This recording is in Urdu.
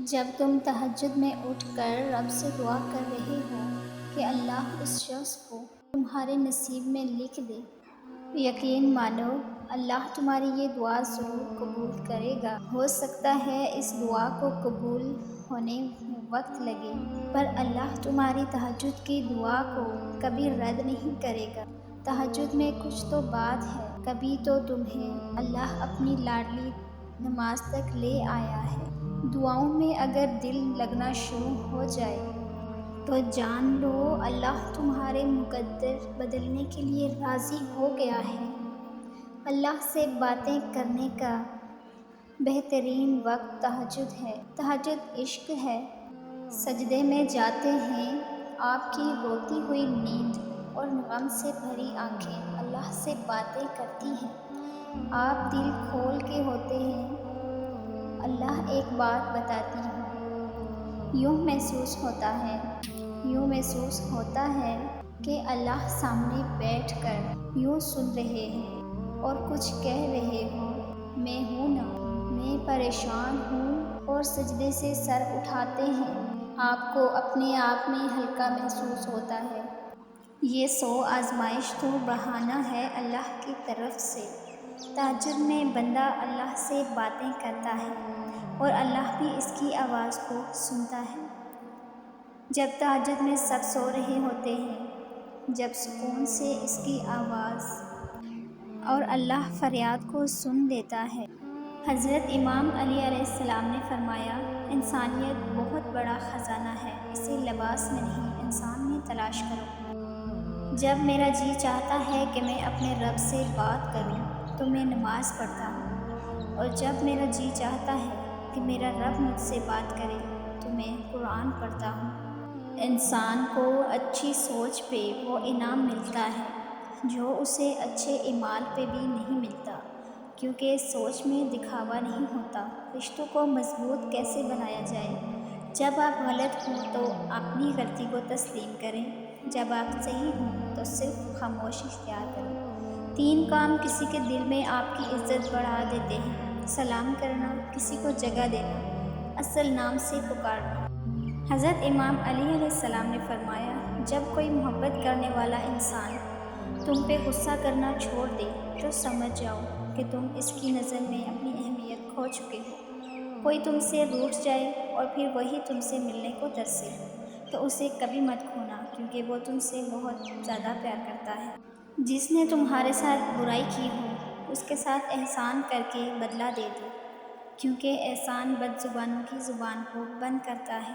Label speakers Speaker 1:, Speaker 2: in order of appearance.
Speaker 1: جب تم تہجد میں اٹھ کر رب سے دعا کر رہے ہو کہ اللہ اس شخص کو تمہارے نصیب میں لکھ دے، یقین مانو اللہ تمہاری یہ دعا ضرور قبول کرے گا۔ ہو سکتا ہے اس دعا کو قبول ہونے وقت لگے، پر اللہ تمہاری تہجد کی دعا کو کبھی رد نہیں کرے گا۔ تہجد میں کچھ تو بات ہے، کبھی تو تمہیں اللہ اپنی لاڈلی نماز تک لے آیا ہے۔ دعاؤں میں اگر دل لگنا شروع ہو جائے تو جان لو اللہ تمہارے مقدر بدلنے کے لیے راضی ہو گیا ہے۔ اللہ سے باتیں کرنے کا بہترین وقت تہجد ہے۔ تہجد عشق ہے۔ سجدے میں جاتے ہیں، آپ کی روتی ہوئی نیند اور غم سے بھری آنکھیں اللہ سے باتیں کرتی ہیں۔ آپ دل کھول کے ہوتے ہیں، اللہ ایک بات بتاتی ہوں۔ یوں محسوس ہوتا ہے کہ اللہ سامنے بیٹھ کر یوں سن رہے ہیں اور کچھ کہہ رہے ہوں، میں ہوں نا، میں پریشان ہوں، اور سجدے سے سر اٹھاتے ہیں۔ آپ کو اپنے آپ میں ہلکا محسوس ہوتا ہے۔ یہ آزمائش تو بہانہ ہے اللہ کی طرف سے۔ تہجد میں بندہ اللہ سے باتیں کرتا ہے اور اللہ بھی اس کی آواز کو سنتا ہے۔ جب تہجد میں سب سو رہے ہوتے ہیں، جب سکون سے اس کی آواز اور اللہ فریاد کو سن لیتا ہے۔ حضرت امام علی علیہ السلام نے فرمایا، انسانیت بہت بڑا خزانہ ہے، اسے لباس میں نہیں انسان میں تلاش کرو۔ جب میرا جی چاہتا ہے کہ میں اپنے رب سے بات کروں تو میں نماز پڑھتا ہوں، اور جب میرا جی چاہتا ہے کہ میرا رب مجھ سے بات کرے تو میں قرآن پڑھتا ہوں۔ انسان کو اچھی سوچ پہ وہ انعام ملتا ہے جو اسے اچھے اعمال پہ بھی نہیں ملتا، کیونکہ سوچ میں دکھاوا نہیں ہوتا۔ رشتوں کو مضبوط کیسے بنایا جائے؟ جب آپ غلط ہوں تو اپنی غلطی کو تسلیم کریں، جب آپ صحیح ہوں تو صرف خاموشی اختیار کریں۔ 3 کام کسی کے دل میں آپ کی عزت بڑھا دیتے ہیں: سلام کرنا، کسی کو جگہ دینا، اصل نام سے پکارنا۔ حضرت امام علی علیہ السلام نے فرمایا، جب کوئی محبت کرنے والا انسان تم پہ غصہ کرنا چھوڑ دے تو سمجھ جاؤ کہ تم اس کی نظر میں اپنی اہمیت کھو چکے ہو۔ کوئی تم سے روٹھ جائے اور پھر وہی تم سے ملنے کو ترسے تو اسے کبھی مت کھونا، کیونکہ وہ تم سے بہت زیادہ پیار کرتا ہے۔ جس نے تمہارے ساتھ برائی کی ہو اس کے ساتھ احسان کر کے بدلہ دے دو، کیونکہ احسان بد زبانوں کی زبان کو بند کرتا ہے۔